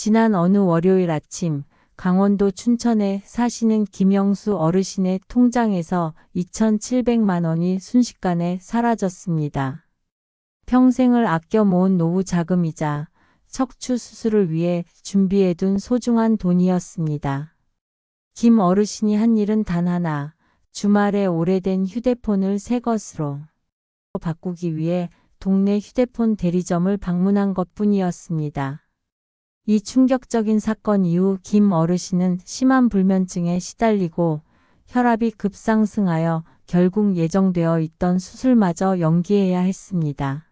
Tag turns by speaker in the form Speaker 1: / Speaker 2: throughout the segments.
Speaker 1: 지난 어느 월요일 아침 강원도 춘천에 사시는 김영수 어르신의 통장에서 2,700만 원이 순식간에 사라졌습니다. 평생을 아껴 모은 노후 자금이자 척추 수술을 위해 준비해둔 소중한 돈이었습니다. 김 어르신이 한 일은 단 하나, 주말에 오래된 휴대폰을 새 것으로 바꾸기 위해 동네 휴대폰 대리점을 방문한 것뿐이었습니다. 이 충격적인 사건 이후 김 어르신은 심한 불면증에 시달리고 혈압이 급상승하여 결국 예정되어 있던 수술마저 연기해야 했습니다.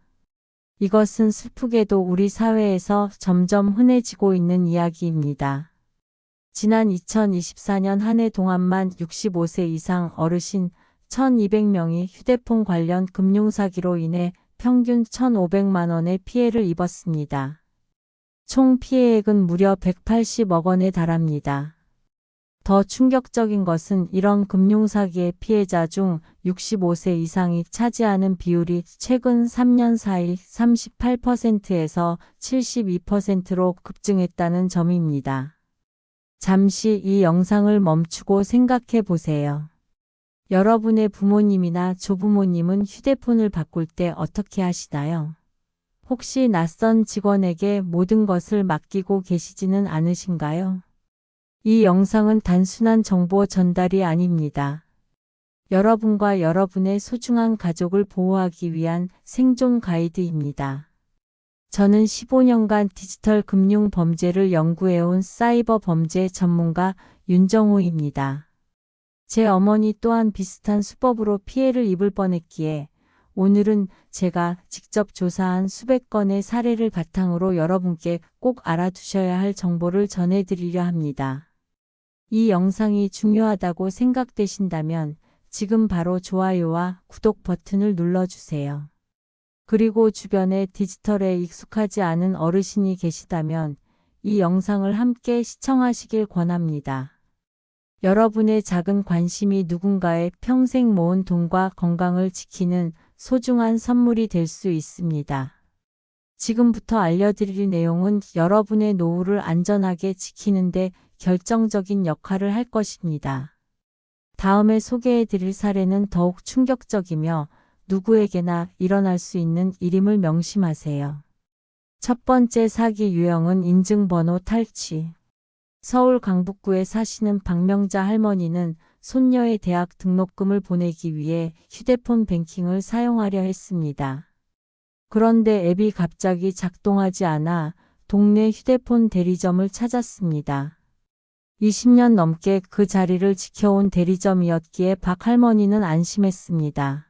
Speaker 1: 이것은 슬프게도 우리 사회에서 점점 흔해지고 있는 이야기입니다. 지난 2024년 한 해 동안만 65세 이상 어르신 1,200명이 휴대폰 관련 금융사기로 인해 평균 1,500만 원의 피해를 입었습니다. 총 피해액은 무려 180억 원에 달합니다. 더 충격적인 것은 이런 금융사기의 피해자 중 65세 이상이 차지하는 비율이 최근 3년 사이 38%에서 72%로 급증했다는 점입니다. 잠시 이 영상을 멈추고 생각해 보세요. 여러분의 부모님이나 조부모님은 휴대폰을 바꿀 때 어떻게 하시나요? 혹시 낯선 직원에게 모든 것을 맡기고 계시지는 않으신가요? 이 영상은 단순한 정보 전달이 아닙니다. 여러분과 여러분의 소중한 가족을 보호하기 위한 생존 가이드입니다. 저는 15년간 디지털 금융 범죄를 연구해온 사이버 범죄 전문가 윤정호입니다. 제 어머니 또한 비슷한 수법으로 피해를 입을 뻔했기에 오늘은 제가 직접 조사한 수백 건의 사례를 바탕으로 여러분께 꼭 알아두셔야 할 정보를 전해드리려 합니다. 이 영상이 중요하다고 생각되신다면 지금 바로 좋아요와 구독 버튼을 눌러주세요. 그리고 주변에 디지털에 익숙하지 않은 어르신이 계시다면 이 영상을 함께 시청하시길 권합니다. 여러분의 작은 관심이 누군가의 평생 모은 돈과 건강을 지키는 소중한 선물이 될 수 있습니다. 지금부터 알려드릴 내용은 여러분의 노후를 안전하게 지키는 데 결정적인 역할을 할 것입니다. 다음에 소개해드릴 사례는 더욱 충격적이며 누구에게나 일어날 수 있는 일임을 명심하세요. 첫 번째 사기 유형은 인증번호 탈취. 서울 강북구에 사시는 박명자 할머니는 손녀의 대학 등록금을 보내기 위해 휴대폰 뱅킹을 사용하려 했습니다. 그런데 앱이 갑자기 작동하지 않아 동네 휴대폰 대리점을 찾았습니다. 20년 넘게 그 자리를 지켜온 대리점이었기에 박 할머니는 안심했습니다.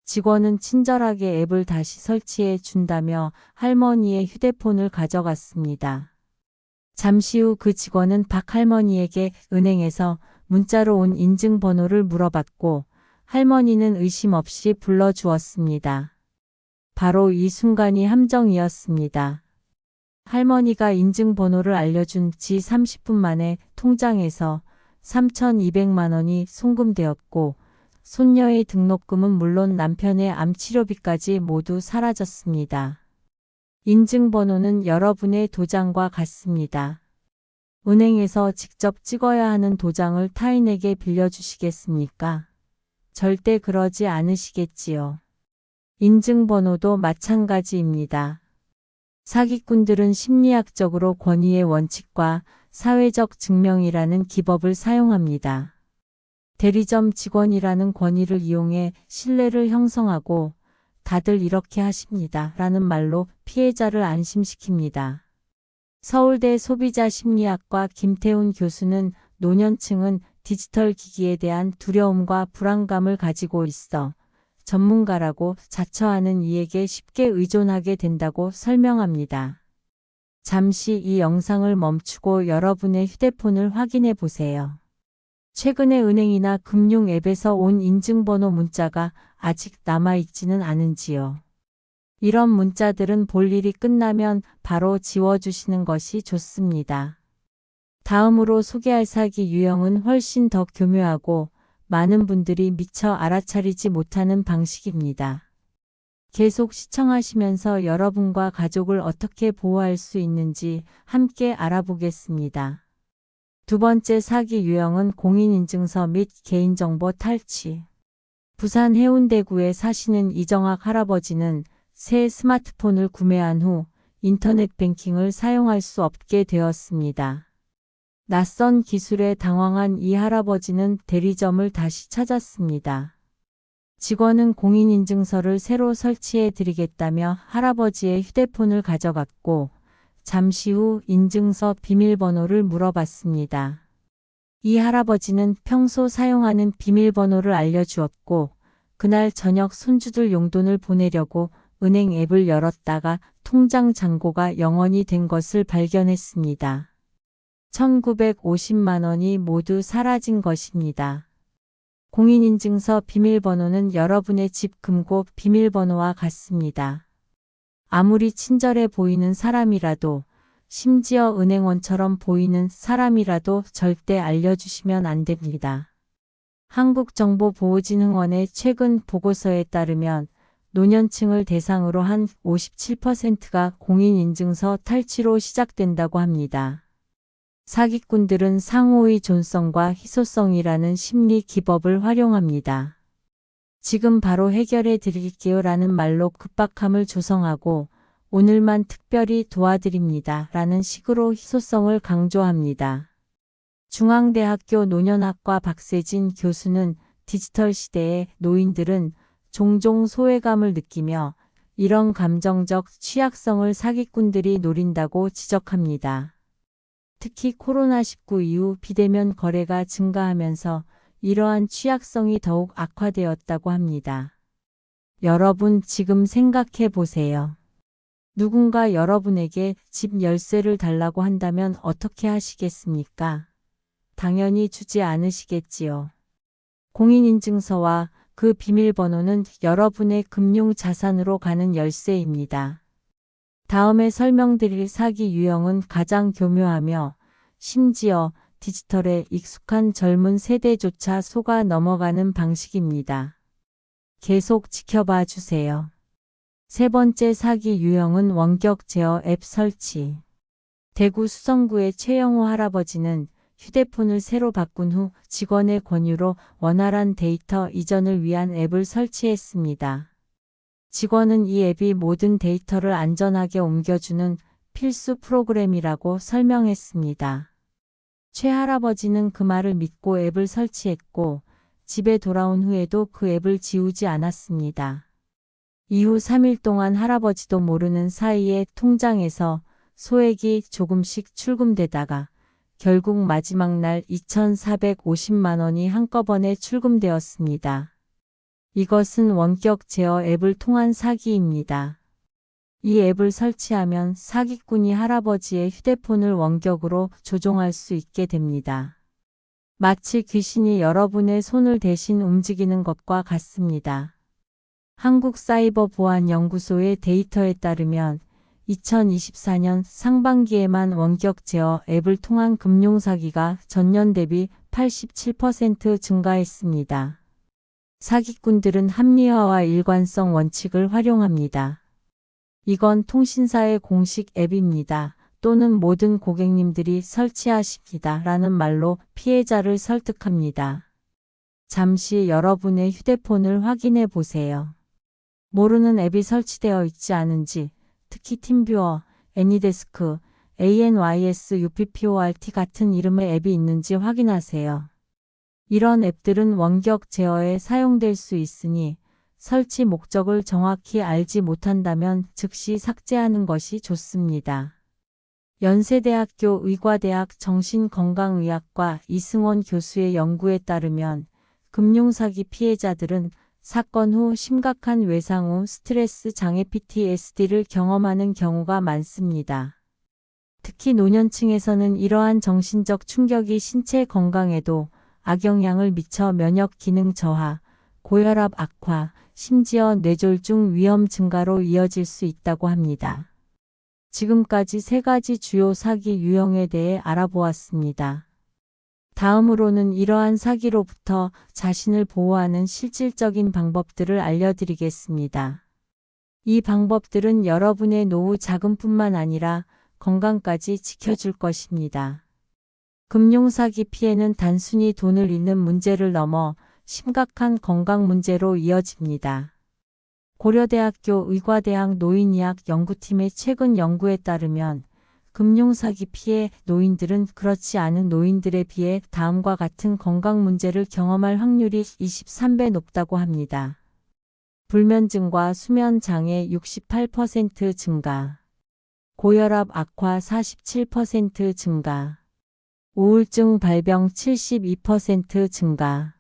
Speaker 1: 직원은 친절하게 앱을 다시 설치해 준다며 할머니의 휴대폰을 가져갔습니다. 잠시 후 그 직원은 박 할머니에게 은행에서 문자로 온 인증번호를 물어봤고 할머니는 의심 없이 불러주었습니다. 바로 이 순간이 함정이었습니다. 할머니가 인증번호를 알려준 지 30분 만에 통장에서 3,200만 원이 송금되었고 손녀의 등록금은 물론 남편의 암치료비까지 모두 사라졌습니다. 인증번호는 여러분의 도장과 같습니다. 은행에서 직접 찍어야 하는 도장을 타인에게 빌려주시겠습니까? 절대 그러지 않으시겠지요. 인증번호도 마찬가지입니다. 사기꾼들은 심리학적으로 권위의 원칙과 사회적 증명이라는 기법을 사용합니다. 대리점 직원이라는 권위를 이용해 신뢰를 형성하고 다들 이렇게 하십니다 라는 말로 피해자를 안심시킵니다. 서울대 소비자심리학과 김태훈 교수는 노년층은 디지털 기기에 대한 두려움과 불안감을 가지고 있어 전문가라고 자처하는 이에게 쉽게 의존하게 된다고 설명합니다. 잠시 이 영상을 멈추고 여러분의 휴대폰을 확인해 보세요. 최근에 은행이나 금융 앱에서 온 인증번호 문자가 아직 남아있지는 않은지요. 이런 문자들은 볼 일이 끝나면 바로 지워주시는 것이 좋습니다. 다음으로 소개할 사기 유형은 훨씬 더 교묘하고 많은 분들이 미처 알아차리지 못하는 방식입니다. 계속 시청하시면서 여러분과 가족을 어떻게 보호할 수 있는지 함께 알아보겠습니다. 두 번째 사기 유형은 공인인증서 및 개인정보 탈취. 부산 해운대구에 사시는 이정학 할아버지는 새 스마트폰을 구매한 후 인터넷 뱅킹을 사용할 수 없게 되었습니다. 낯선 기술에 당황한 이 할아버지는 대리점을 다시 찾았습니다. 직원은 공인인증서를 새로 설치해 드리겠다며 할아버지의 휴대폰을 가져갔고 잠시 후 인증서 비밀번호를 물어봤습니다. 이 할아버지는 평소 사용하는 비밀번호를 알려주었고 그날 저녁 손주들 용돈을 보내려고 은행 앱을 열었다가 통장 잔고가 0원이 된 것을 발견했습니다. 1950만 원이 모두 사라진 것입니다. 공인인증서 비밀번호는 여러분의 집 금고 비밀번호와 같습니다. 아무리 친절해 보이는 사람이라도, 심지어 은행원처럼 보이는 사람이라도 절대 알려주시면 안 됩니다. 한국정보보호진흥원의 최근 보고서에 따르면 노년층을 대상으로 한 57%가 공인인증서 탈취로 시작된다고 합니다. 사기꾼들은 상호의 존성과 희소성이라는 심리 기법을 활용합니다. 지금 바로 해결해 드릴게요 라는 말로 급박함을 조성하고 오늘만 특별히 도와드립니다 라는 식으로 희소성을 강조합니다. 중앙대학교 노년학과 박세진 교수는 디지털 시대의 노인들은 종종 소외감을 느끼며 이런 감정적 취약성을 사기꾼들이 노린다고 지적합니다. 특히 코로나19 이후 비대면 거래가 증가하면서 이러한 취약성이 더욱 악화되었다고 합니다. 여러분 지금 생각해 보세요. 누군가 여러분에게 집 열쇠를 달라고 한다면 어떻게 하시겠습니까? 당연히 주지 않으시겠지요. 공인인증서와 그 비밀번호는 여러분의 금융자산으로 가는 열쇠입니다. 다음에 설명드릴 사기 유형은 가장 교묘하며 심지어 디지털에 익숙한 젊은 세대조차 속아 넘어가는 방식입니다. 계속 지켜봐 주세요. 세 번째 사기 유형은 원격 제어 앱 설치. 대구 수성구의 최영호 할아버지는 휴대폰을 새로 바꾼 후 직원의 권유로 원활한 데이터 이전을 위한 앱을 설치했습니다. 직원은 이 앱이 모든 데이터를 안전하게 옮겨주는 필수 프로그램이라고 설명했습니다. 최 할아버지는 그 말을 믿고 앱을 설치했고 집에 돌아온 후에도 그 앱을 지우지 않았습니다. 이후 3일 동안 할아버지도 모르는 사이에 통장에서 소액이 조금씩 출금되다가 결국 마지막 날 2,450만 원이 한꺼번에 출금되었습니다. 이것은 원격 제어 앱을 통한 사기입니다. 이 앱을 설치하면 사기꾼이 할아버지의 휴대폰을 원격으로 조종할 수 있게 됩니다. 마치 귀신이 여러분의 손을 대신 움직이는 것과 같습니다. 한국사이버보안연구소의 데이터에 따르면 2024년 상반기에만 원격 제어 앱을 통한 금융사기가 전년 대비 87% 증가했습니다. 사기꾼들은 합리화와 일관성 원칙을 활용합니다. 이건 통신사의 공식 앱입니다. 또는 모든 고객님들이 설치하십니다. 라는 말로 피해자를 설득합니다. 잠시 여러분의 휴대폰을 확인해 보세요. 모르는 앱이 설치되어 있지 않은지, 특히 팀뷰어, 애니데스크, ANYS, UPPORT 같은 이름의 앱이 있는지 확인하세요. 이런 앱들은 원격 제어에 사용될 수 있으니 설치 목적을 정확히 알지 못한다면 즉시 삭제하는 것이 좋습니다. 연세대학교 의과대학 정신건강의학과 이승원 교수의 연구에 따르면 금융사기 피해자들은 사건 후 심각한 외상 후 스트레스 장애 PTSD를 경험하는 경우가 많습니다. 특히 노년층에서는 이러한 정신적 충격이 신체 건강에도 악영향을 미쳐 면역 기능 저하, 고혈압 악화, 심지어 뇌졸중 위험 증가로 이어질 수 있다고 합니다. 지금까지 3가지 주요 사기 유형에 대해 알아보았습니다. 다음으로는 이러한 사기로부터 자신을 보호하는 실질적인 방법들을 알려드리겠습니다. 이 방법들은 여러분의 노후 자금뿐만 아니라 건강까지 지켜줄 것입니다. 금융사기 피해는 단순히 돈을 잃는 문제를 넘어 심각한 건강 문제로 이어집니다. 고려대학교 의과대학 노인의학 연구팀의 최근 연구에 따르면 금융사기 피해 노인들은 그렇지 않은 노인들에 비해 다음과 같은 건강 문제를 경험할 확률이 23배 높다고 합니다. 불면증과 수면장애 68% 증가, 고혈압 악화 47% 증가, 우울증 발병 72% 증가,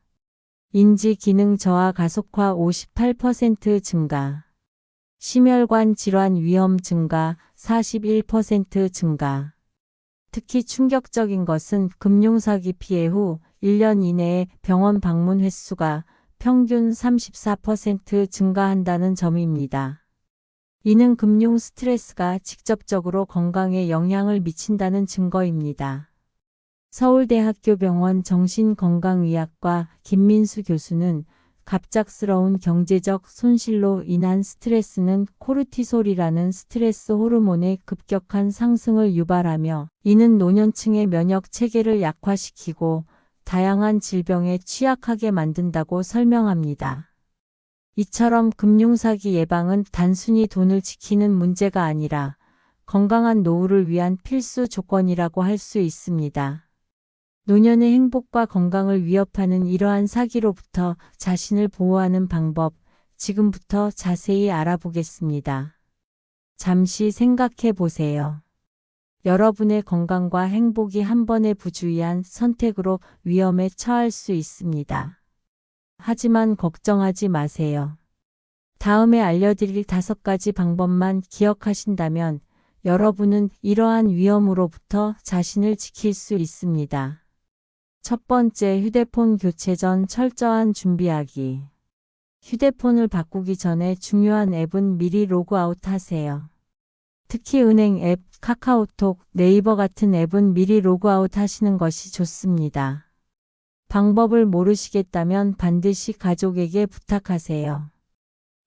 Speaker 1: 인지기능 저하 가속화 58% 증가, 심혈관 질환 위험 증가 41% 증가. 특히 충격적인 것은 금융사기 피해 후 1년 이내에 병원 방문 횟수가 평균 34% 증가한다는 점입니다. 이는 금융 스트레스가 직접적으로 건강에 영향을 미친다는 증거입니다. 서울대학교 병원 정신건강의학과 김민수 교수는 갑작스러운 경제적 손실로 인한 스트레스는 코르티솔이라는 스트레스 호르몬의 급격한 상승을 유발하며 이는 노년층의 면역 체계를 약화시키고 다양한 질병에 취약하게 만든다고 설명합니다. 이처럼 금융사기 예방은 단순히 돈을 지키는 문제가 아니라 건강한 노후를 위한 필수 조건이라고 할 수 있습니다. 노년의 행복과 건강을 위협하는 이러한 사기로부터 자신을 보호하는 방법, 지금부터 자세히 알아보겠습니다. 잠시 생각해 보세요. 여러분의 건강과 행복이 한 번의 부주의한 선택으로 위험에 처할 수 있습니다. 하지만 걱정하지 마세요. 다음에 알려드릴 5가지 방법만 기억하신다면 여러분은 이러한 위험으로부터 자신을 지킬 수 있습니다. 첫 번째, 휴대폰 교체 전 철저한 준비하기. 휴대폰을 바꾸기 전에 중요한 앱은 미리 로그아웃 하세요. 특히 은행 앱, 카카오톡, 네이버 같은 앱은 미리 로그아웃 하시는 것이 좋습니다. 방법을 모르시겠다면 반드시 가족에게 부탁하세요.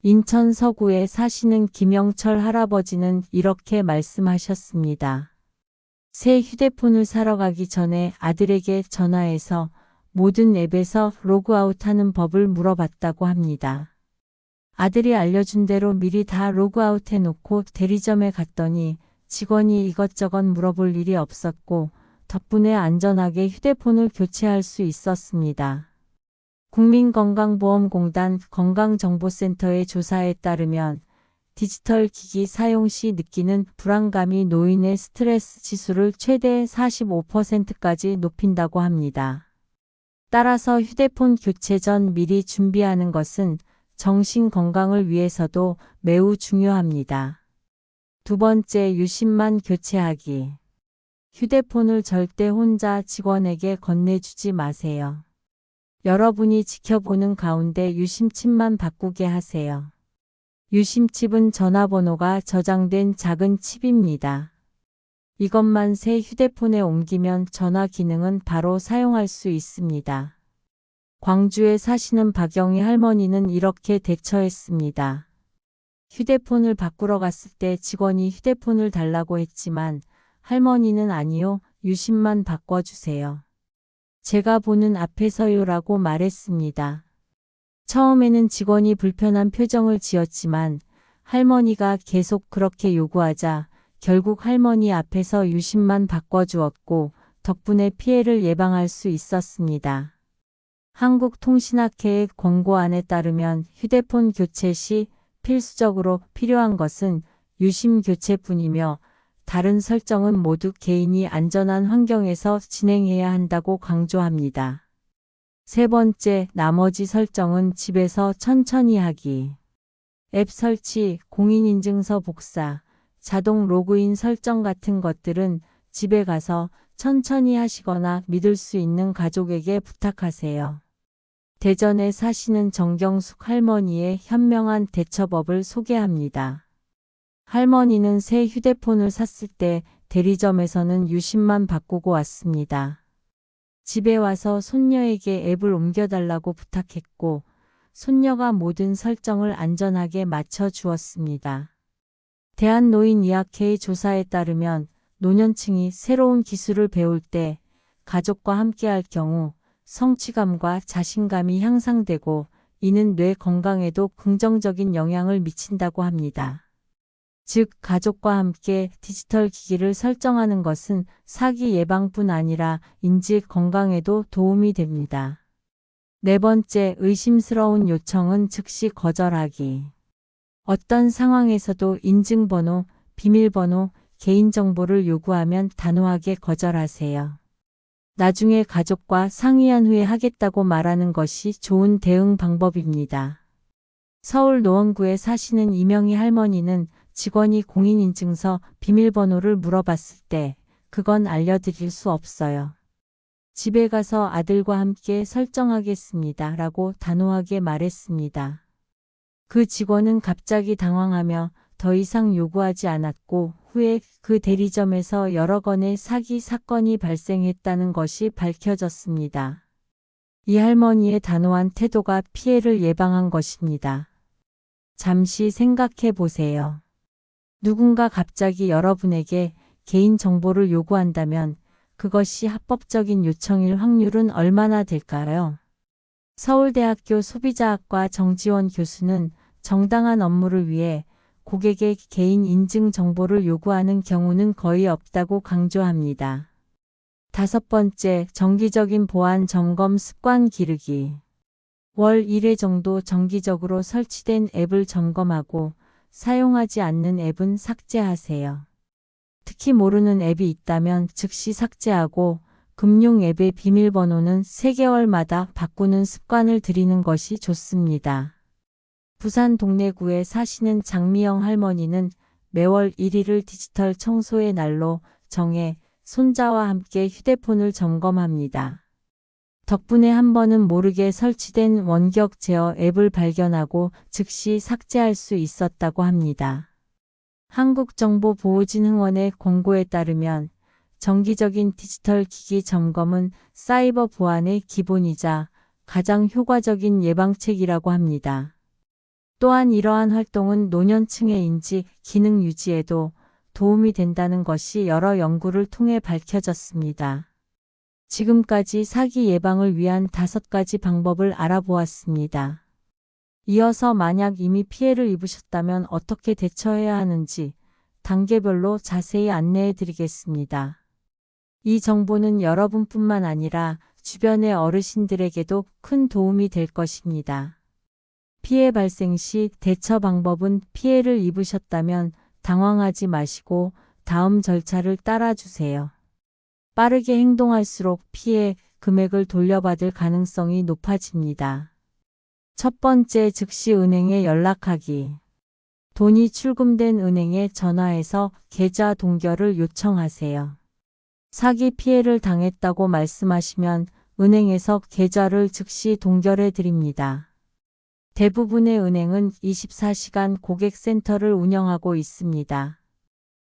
Speaker 1: 인천 서구에 사시는 김영철 할아버지는 이렇게 말씀하셨습니다. 새 휴대폰을 사러 가기 전에 아들에게 전화해서 모든 앱에서 로그아웃하는 법을 물어봤다고 합니다. 아들이 알려준 대로 미리 다 로그아웃 해놓고 대리점에 갔더니 직원이 이것저것 물어볼 일이 없었고 덕분에 안전하게 휴대폰을 교체할 수 있었습니다. 국민건강보험공단 건강정보센터의 조사에 따르면 디지털 기기 사용 시 느끼는 불안감이 노인의 스트레스 지수를 최대 45%까지 높인다고 합니다. 따라서 휴대폰 교체 전 미리 준비하는 것은 정신 건강을 위해서도 매우 중요합니다. 두 번째, 유심만 교체하기. 휴대폰을 절대 혼자 직원에게 건네주지 마세요. 여러분이 지켜보는 가운데 유심칩만 바꾸게 하세요. 유심칩은 전화번호가 저장된 작은 칩입니다. 이것만 새 휴대폰에 옮기면 전화 기능은 바로 사용할 수 있습니다. 광주에 사시는 박영희 할머니는 이렇게 대처했습니다. 휴대폰을 바꾸러 갔을 때 직원이 휴대폰을 달라고 했지만 할머니는 아니요, 유심만 바꿔주세요. 제가 보는 앞에서요라고 말했습니다. 처음에는 직원이 불편한 표정을 지었지만 할머니가 계속 그렇게 요구하자 결국 할머니 앞에서 유심만 바꿔주었고 덕분에 피해를 예방할 수 있었습니다. 한국통신학회의 권고안에 따르면 휴대폰 교체 시 필수적으로 필요한 것은 유심 교체뿐이며 다른 설정은 모두 개인이 안전한 환경에서 진행해야 한다고 강조합니다. 세 번째, 나머지 설정은 집에서 천천히 하기. 앱 설치, 공인인증서 복사, 자동 로그인 설정 같은 것들은 집에 가서 천천히 하시거나 믿을 수 있는 가족에게 부탁하세요. 대전에 사시는 정경숙 할머니의 현명한 대처법을 소개합니다. 할머니는 새 휴대폰을 샀을 때 대리점에서는 유심만 바꾸고 왔습니다. 집에 와서 손녀에게 앱을 옮겨달라고 부탁했고 손녀가 모든 설정을 안전하게 맞춰 주었습니다. 대한노인의학회의 조사에 따르면 노년층이 새로운 기술을 배울 때 가족과 함께할 경우 성취감과 자신감이 향상되고 이는 뇌 건강에도 긍정적인 영향을 미친다고 합니다. 즉, 가족과 함께 디지털 기기를 설정하는 것은 사기 예방뿐 아니라 인지 건강에도 도움이 됩니다. 네 번째, 의심스러운 요청은 즉시 거절하기. 어떤 상황에서도 인증번호, 비밀번호, 개인정보를 요구하면 단호하게 거절하세요. 나중에 가족과 상의한 후에 하겠다고 말하는 것이 좋은 대응 방법입니다. 서울 노원구에 사시는 이명희 할머니는 직원이 공인인증서 비밀번호를 물어봤을 때 그건 알려드릴 수 없어요. 집에 가서 아들과 함께 설정하겠습니다. 라고 단호하게 말했습니다. 그 직원은 갑자기 당황하며 더 이상 요구하지 않았고 후에 그 대리점에서 여러 건의 사기 사건이 발생했다는 것이 밝혀졌습니다. 이 할머니의 단호한 태도가 피해를 예방한 것입니다. 잠시 생각해 보세요. 누군가 갑자기 여러분에게 개인정보를 요구한다면 그것이 합법적인 요청일 확률은 얼마나 될까요? 서울대학교 소비자학과 정지원 교수는 정당한 업무를 위해 고객의 개인 인증 정보를 요구하는 경우는 거의 없다고 강조합니다. 다섯 번째, 정기적인 보안 점검 습관 기르기. 월 1회 정도 정기적으로 설치된 앱을 점검하고 사용하지 않는 앱은 삭제하세요. 특히 모르는 앱이 있다면 즉시 삭제하고 금융 앱의 비밀번호는 3개월마다 바꾸는 습관을 들이는 것이 좋습니다. 부산 동래구에 사시는 장미영 할머니는 매월 1일을 디지털 청소의 날로 정해 손자와 함께 휴대폰을 점검합니다. 덕분에 한 번은 모르게 설치된 원격 제어 앱을 발견하고 즉시 삭제할 수 있었다고 합니다. 한국정보보호진흥원의 권고에 따르면 정기적인 디지털 기기 점검은 사이버 보안의 기본이자 가장 효과적인 예방책이라고 합니다. 또한 이러한 활동은 노년층의 인지, 기능 유지에도 도움이 된다는 것이 여러 연구를 통해 밝혀졌습니다. 지금까지 사기 예방을 위한 5가지 방법을 알아보았습니다. 이어서 만약 이미 피해를 입으셨다면 어떻게 대처해야 하는지 단계별로 자세히 안내해 드리겠습니다. 이 정보는 여러분뿐만 아니라 주변의 어르신들에게도 큰 도움이 될 것입니다. 피해 발생 시 대처 방법은 피해를 입으셨다면 당황하지 마시고 다음 절차를 따라주세요. 빠르게 행동할수록 피해 금액을 돌려받을 가능성이 높아집니다. 첫 번째, 즉시 은행에 연락하기. 돈이 출금된 은행에 전화해서 계좌 동결을 요청하세요. 사기 피해를 당했다고 말씀하시면 은행에서 계좌를 즉시 동결해 드립니다. 대부분의 은행은 24시간 고객센터를 운영하고 있습니다.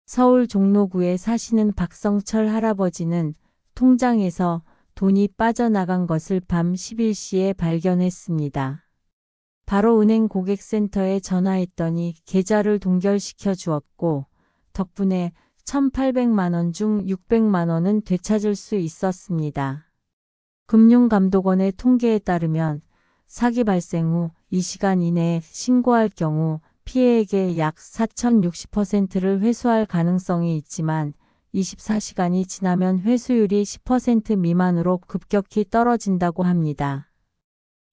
Speaker 1: 서울 종로구에 사시는 박성철 할아버지는 통장에서 돈이 빠져나간 것을 밤 11시에 발견했습니다. 바로 은행 고객센터에 전화했더니 계좌를 동결시켜 주었고 덕분에 1,800만 원 중 600만 원은 되찾을 수 있었습니다. 금융감독원의 통계에 따르면 사기 발생 후 2시간 이내에 신고할 경우 피해액의 약 4,060%를 회수할 가능성이 있지만 24시간이 지나면 회수율이 10% 미만으로 급격히 떨어진다고 합니다.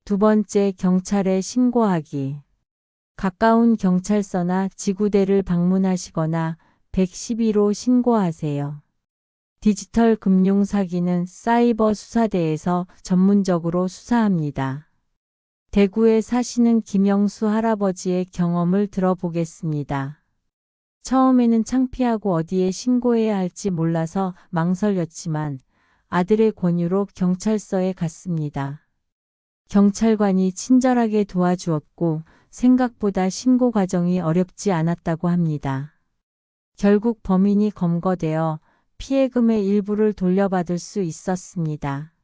Speaker 1: 두 번째, 경찰에 신고하기. 가까운 경찰서나 지구대를 방문하시거나 112로 신고하세요. 디지털 금융 사기는 사이버 수사대에서 전문적으로 수사합니다. 대구에 사시는 김영수 할아버지의 경험을 들어보겠습니다. 처음에는 창피하고 어디에 신고해야 할지 몰라서 망설였지만 아들의 권유로 경찰서에 갔습니다. 경찰관이 친절하게 도와주었고 생각보다 신고 과정이 어렵지 않았다고 합니다. 결국 범인이 검거되어 피해금의 일부를 돌려받을 수 있었습니다.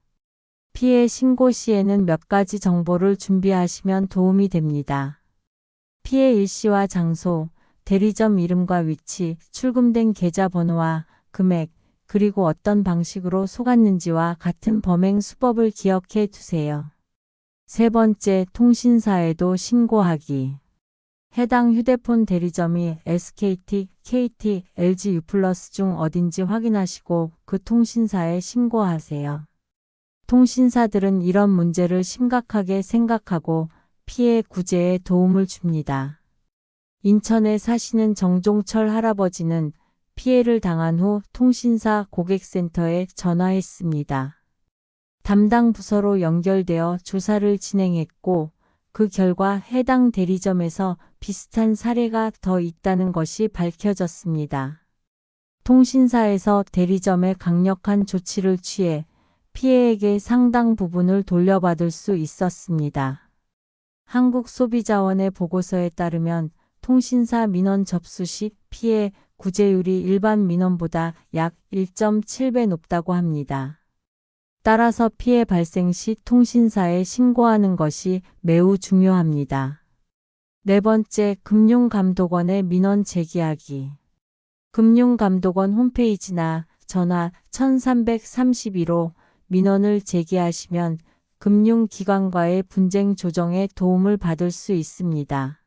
Speaker 1: 피해 신고 시에는 몇 가지 정보를 준비하시면 도움이 됩니다. 피해 일시와 장소, 대리점 이름과 위치, 출금된 계좌번호와 금액, 그리고 어떤 방식으로 속았는지와 같은 범행 수법을 기억해 두세요. 세 번째, 통신사에도 신고하기. 해당 휴대폰 대리점이 SKT, KT, LG U+ 중 어딘지 확인하시고 그 통신사에 신고하세요. 통신사들은 이런 문제를 심각하게 생각하고 피해 구제에 도움을 줍니다. 인천에 사시는 정종철 할아버지는 피해를 당한 후 통신사 고객센터에 전화했습니다. 담당 부서로 연결되어 조사를 진행했고 그 결과 해당 대리점에서 비슷한 사례가 더 있다는 것이 밝혀졌습니다. 통신사에서 대리점에 강력한 조치를 취해 피해액의 상당 부분을 돌려받을 수 있었습니다. 한국소비자원의 보고서에 따르면 통신사 민원 접수 시 피해 구제율이 일반 민원보다 약 1.7배 높다고 합니다. 따라서 피해 발생 시 통신사에 신고하는 것이 매우 중요합니다. 네 번째, 금융감독원에 민원 제기하기. 금융감독원 홈페이지나 전화 1332로 민원을 제기하시면 금융기관과의 분쟁 조정에 도움을 받을 수 있습니다.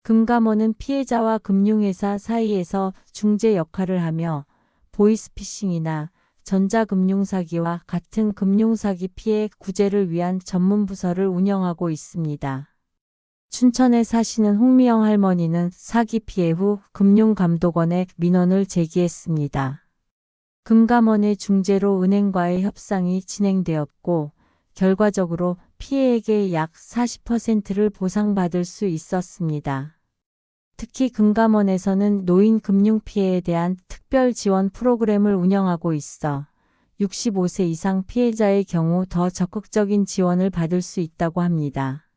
Speaker 1: 금감원은 피해자와 금융회사 사이에서 중재 역할을 하며 보이스피싱이나 전자금융사기와 같은 금융사기 피해 구제를 위한 전문 부서를 운영하고 있습니다. 춘천에 사시는 홍미영 할머니는 사기 피해 후 금융감독원에 민원을 제기했습니다. 금감원의 중재로 은행과의 협상이 진행되었고 결과적으로 피해액의 약 40%를 보상받을 수 있었습니다. 특히 금감원에서는 노인 금융 피해에 대한 특별 지원 프로그램을 운영하고 있어 65세 이상 피해자의 경우 더 적극적인 지원을 받을 수 있다고 합니다.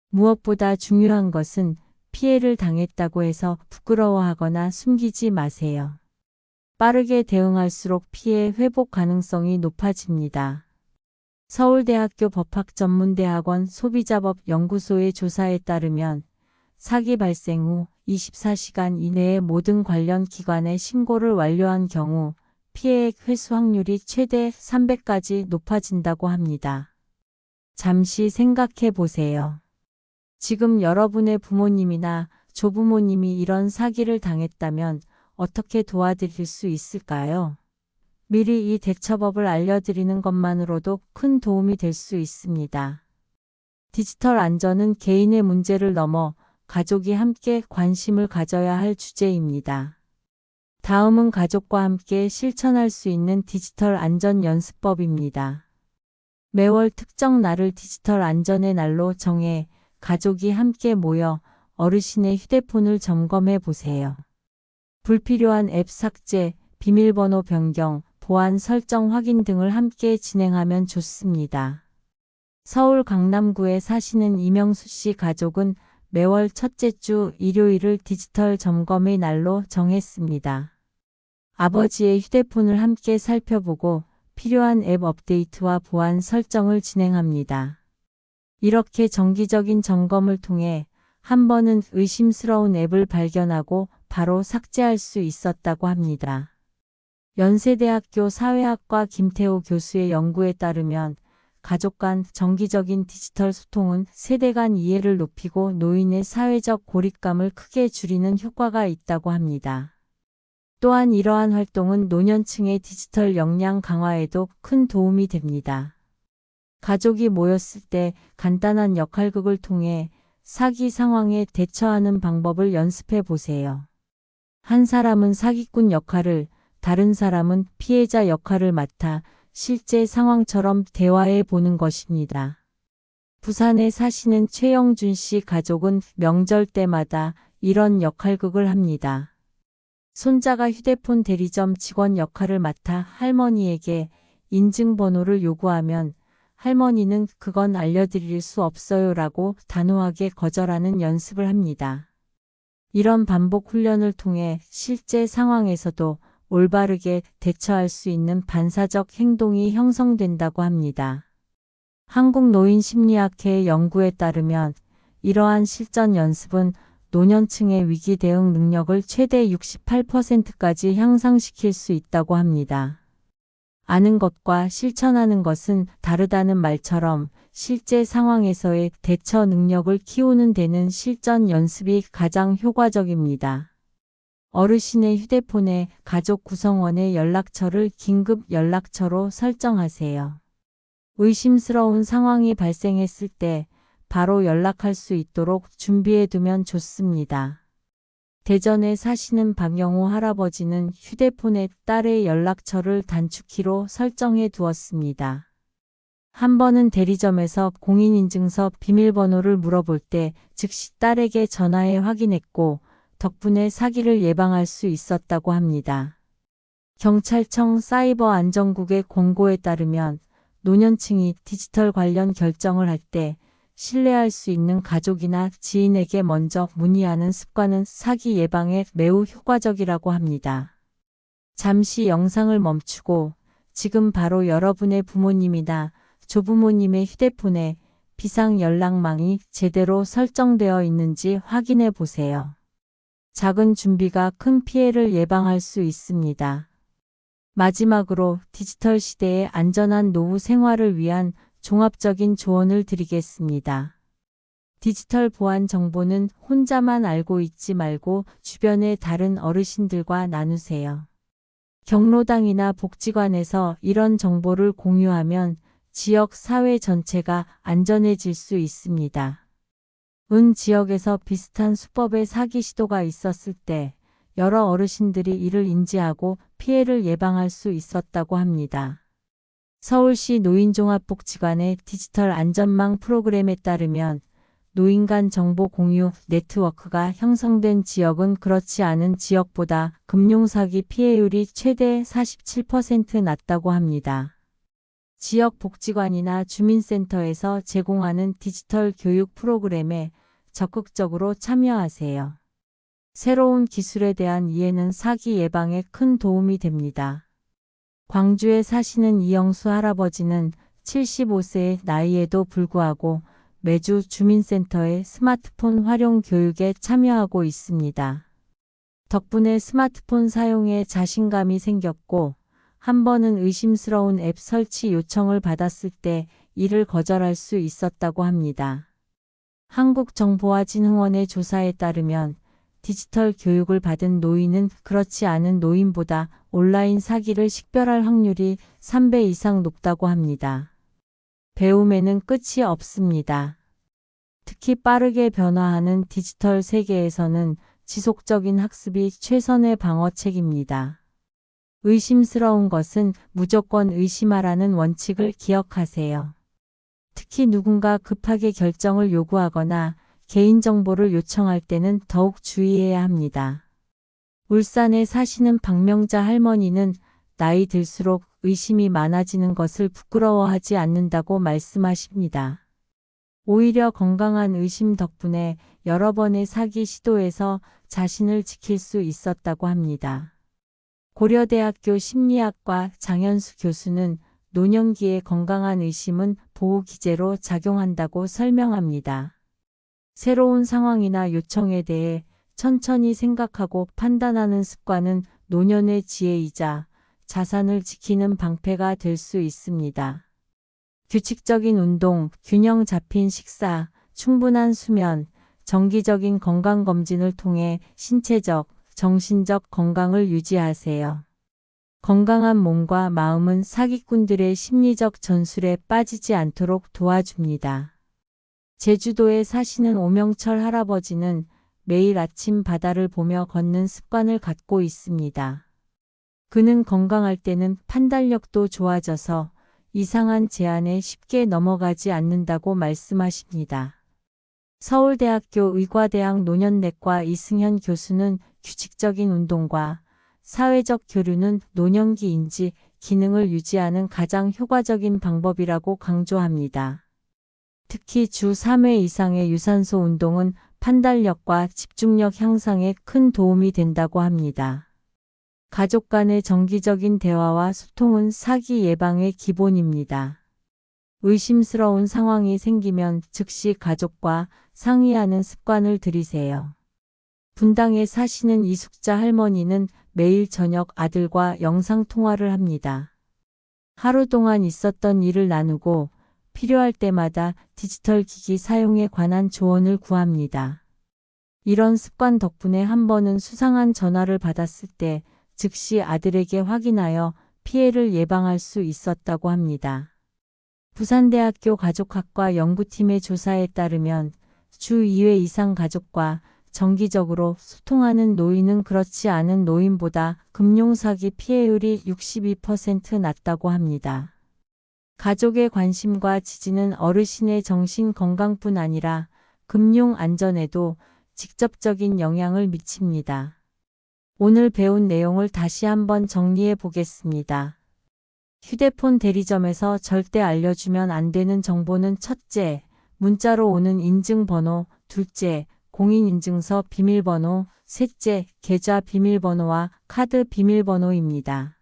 Speaker 1: 무엇보다 중요한 것은 피해를 당했다고 해서 부끄러워하거나 숨기지 마세요. 빠르게 대응할수록 피해 회복 가능성이 높아집니다. 서울대학교 법학전문대학원 소비자법 연구소의 조사에 따르면 사기 발생 후 24시간 이내에 모든 관련 기관에 신고를 완료한 경우 피해액 회수 확률이 최대 300까지 높아진다고 합니다. 잠시 생각해 보세요. 지금 여러분의 부모님이나 조부모님이 이런 사기를 당했다면 어떻게 도와드릴 수 있을까요? 미리 이 대처법을 알려드리는 것만으로도 큰 도움이 될 수 있습니다. 디지털 안전은 개인의 문제를 넘어 가족이 함께 관심을 가져야 할 주제입니다. 다음은 가족과 함께 실천할 수 있는 디지털 안전 연습법입니다. 매월 특정 날을 디지털 안전의 날로 정해 가족이 함께 모여 어르신의 휴대폰을 점검해 보세요. 불필요한 앱 삭제, 비밀번호 변경, 보안 설정 확인 등을 함께 진행하면 좋습니다. 서울 강남구에 사시는 이명수 씨 가족은 매월 첫째 주 일요일을 디지털 점검의 날로 정했습니다. 아버지의 휴대폰을 함께 살펴보고 필요한 앱 업데이트와 보안 설정을 진행합니다. 이렇게 정기적인 점검을 통해 한 번은 의심스러운 앱을 발견하고 바로 삭제할 수 있었다고 합니다. 연세대학교 사회학과 김태호 교수의 연구에 따르면 가족 간 정기적인 디지털 소통은 세대 간 이해를 높이고 노인의 사회적 고립감을 크게 줄이는 효과가 있다고 합니다. 또한 이러한 활동은 노년층의 디지털 역량 강화에도 큰 도움이 됩니다. 가족이 모였을 때 간단한 역할극을 통해 사기 상황에 대처하는 방법을 연습해 보세요. 한 사람은 사기꾼 역할을, 다른 사람은 피해자 역할을 맡아 실제 상황처럼 대화해 보는 것입니다. 부산에 사시는 최영준 씨 가족은 명절 때마다 이런 역할극을 합니다. 손자가 휴대폰 대리점 직원 역할을 맡아 할머니에게 인증번호를 요구하면 할머니는 그건 알려드릴 수 없어요 라고 단호하게 거절하는 연습을 합니다. 이런 반복 훈련을 통해 실제 상황에서도 올바르게 대처할 수 있는 반사적 행동이 형성된다고 합니다. 한국노인심리학회 연구에 따르면 이러한 실전 연습은 노년층의 위기 대응 능력을 최대 68%까지 향상시킬 수 있다고 합니다. 아는 것과 실천하는 것은 다르다는 말처럼 실제 상황에서의 대처 능력을 키우는 데는 실전 연습이 가장 효과적입니다. 어르신의 휴대폰에 가족 구성원의 연락처를 긴급 연락처로 설정하세요. 의심스러운 상황이 발생했을 때 바로 연락할 수 있도록 준비해두면 좋습니다. 대전에 사시는 박영호 할아버지는 휴대폰에 딸의 연락처를 단축키로 설정해 두었습니다. 한 번은 대리점에서 공인인증서 비밀번호를 물어볼 때 즉시 딸에게 전화해 확인했고 덕분에 사기를 예방할 수 있었다고 합니다. 경찰청 사이버 안전국의 권고에 따르면 노년층이 디지털 관련 결정을 할 때 신뢰할 수 있는 가족이나 지인에게 먼저 문의하는 습관은 사기 예방에 매우 효과적이라고 합니다. 잠시 영상을 멈추고 지금 바로 여러분의 부모님이나 조부모님의 휴대폰에 비상 연락망이 제대로 설정되어 있는지 확인해 보세요. 작은 준비가 큰 피해를 예방할 수 있습니다. 마지막으로 디지털 시대의 안전한 노후 생활을 위한 종합적인 조언을 드리겠습니다. 디지털 보안 정보는 혼자만 알고 있지 말고 주변의 다른 어르신들과 나누세요. 경로당이나 복지관에서 이런 정보를 공유하면 지역 사회 전체가 안전해질 수 있습니다. 은 지역에서 비슷한 수법의 사기 시도가 있었을 때 여러 어르신들이 이를 인지하고 피해를 예방할 수 있었다고 합니다. 서울시 노인종합복지관의 디지털 안전망 프로그램에 따르면 노인 간 정보 공유 네트워크가 형성된 지역은 그렇지 않은 지역보다 금융사기 피해율이 최대 47% 낮다고 합니다. 지역 복지관이나 주민센터에서 제공하는 디지털 교육 프로그램에 적극적으로 참여하세요. 새로운 기술에 대한 이해는 사기 예방에 큰 도움이 됩니다. 광주에 사시는 이영수 할아버지는 75세의 나이에도 불구하고 매주 주민센터의 스마트폰 활용 교육에 참여하고 있습니다. 덕분에 스마트폰 사용에 자신감이 생겼고 한 번은 의심스러운 앱 설치 요청을 받았을 때 이를 거절할 수 있었다고 합니다. 한국정보화진흥원의 조사에 따르면 디지털 교육을 받은 노인은 그렇지 않은 노인보다 온라인 사기를 식별할 확률이 3배 이상 높다고 합니다. 배움에는 끝이 없습니다. 특히 빠르게 변화하는 디지털 세계에서는 지속적인 학습이 최선의 방어책입니다. 의심스러운 것은 무조건 의심하라는 원칙을 기억하세요. 특히 누군가 급하게 결정을 요구하거나 개인정보를 요청할 때는 더욱 주의해야 합니다. 울산에 사시는 박명자 할머니는 나이 들수록 의심이 많아지는 것을 부끄러워하지 않는다고 말씀하십니다. 오히려 건강한 의심 덕분에 여러 번의 사기 시도에서 자신을 지킬 수 있었다고 합니다. 고려대학교 심리학과 장현수 교수는 노년기의 건강한 의심은 보호기제로 작용한다고 설명합니다. 새로운 상황이나 요청에 대해 천천히 생각하고 판단하는 습관은 노년의 지혜이자 자산을 지키는 방패가 될 수 있습니다. 규칙적인 운동, 균형 잡힌 식사, 충분한 수면, 정기적인 건강검진을 통해 신체적, 정신적 건강을 유지하세요. 건강한 몸과 마음은 사기꾼들의 심리적 전술에 빠지지 않도록 도와줍니다. 제주도에 사시는 오명철 할아버지는 매일 아침 바다를 보며 걷는 습관을 갖고 있습니다. 그는 건강할 때는 판단력도 좋아져서 이상한 제안에 쉽게 넘어가지 않는다고 말씀하십니다. 서울대학교 의과대학 노년내과 이승현 교수는 규칙적인 운동과 사회적 교류는 노년기 인지 기능을 유지하는 가장 효과적인 방법이라고 강조합니다. 특히 주 3회 이상의 유산소 운동은 판단력과 집중력 향상에 큰 도움이 된다고 합니다. 가족 간의 정기적인 대화와 소통은 사기 예방의 기본입니다. 의심스러운 상황이 생기면 즉시 가족과 상의하는 습관을 들이세요. 분당에 사시는 이숙자 할머니는 매일 저녁 아들과 영상통화를 합니다. 하루 동안 있었던 일을 나누고 필요할 때마다 디지털 기기 사용에 관한 조언을 구합니다. 이런 습관 덕분에 한 번은 수상한 전화를 받았을 때 즉시 아들에게 확인하여 피해를 예방할 수 있었다고 합니다. 부산대학교 가족학과 연구팀의 조사에 따르면 주 2회 이상 가족과 정기적으로 소통하는 노인은 그렇지 않은 노인보다 금융사기 피해율이 62% 낮다고 합니다. 가족의 관심과 지지는 어르신의 정신 건강뿐 아니라 금융 안전에도 직접적인 영향을 미칩니다. 오늘 배운 내용을 다시 한번 정리해 보겠습니다. 휴대폰 대리점에서 절대 알려주면 안 되는 정보는 첫째, 문자로 오는 인증번호, 둘째, 공인인증서 비밀번호, 셋째, 계좌 비밀번호와 카드 비밀번호입니다.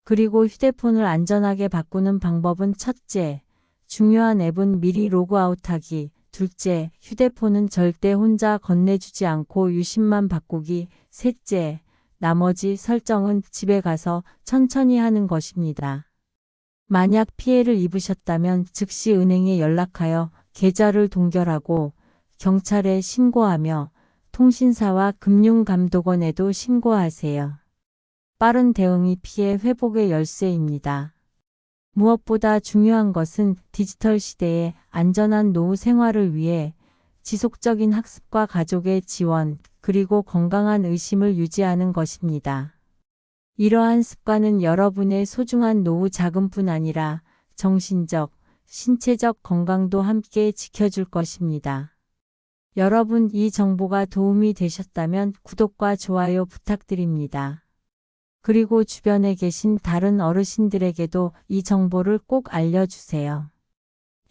Speaker 1: 그리고 휴대폰을 안전하게 바꾸는 방법은 첫째, 중요한 앱은 미리 로그아웃하기, 둘째, 휴대폰은 절대 혼자 건네주지 않고 유심만 바꾸기, 셋째, 나머지 설정은 집에 가서 천천히 하는 것입니다. 만약 피해를 입으셨다면 즉시 은행에 연락하여 계좌를 동결하고 경찰에 신고하며 통신사와 금융감독원에도 신고하세요. 빠른 대응이 피해 회복의 열쇠입니다. 무엇보다 중요한 것은 디지털 시대의 안전한 노후 생활을 위해 지속적인 학습과 가족의 지원, 그리고 건강한 의심을 유지하는 것입니다. 이러한 습관은 여러분의 소중한 노후 자금뿐 아니라 정신적, 신체적 건강도 함께 지켜줄 것입니다. 여러분, 이 정보가 도움이 되셨다면 구독과 좋아요 부탁드립니다. 그리고 주변에 계신 다른 어르신들에게도 이 정보를 꼭 알려주세요.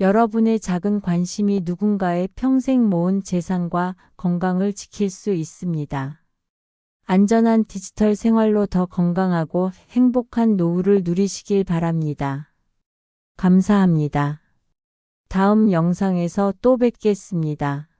Speaker 1: 여러분의 작은 관심이 누군가의 평생 모은 재산과 건강을 지킬 수 있습니다. 안전한 디지털 생활로 더 건강하고 행복한 노후를 누리시길 바랍니다. 감사합니다. 다음 영상에서 또 뵙겠습니다.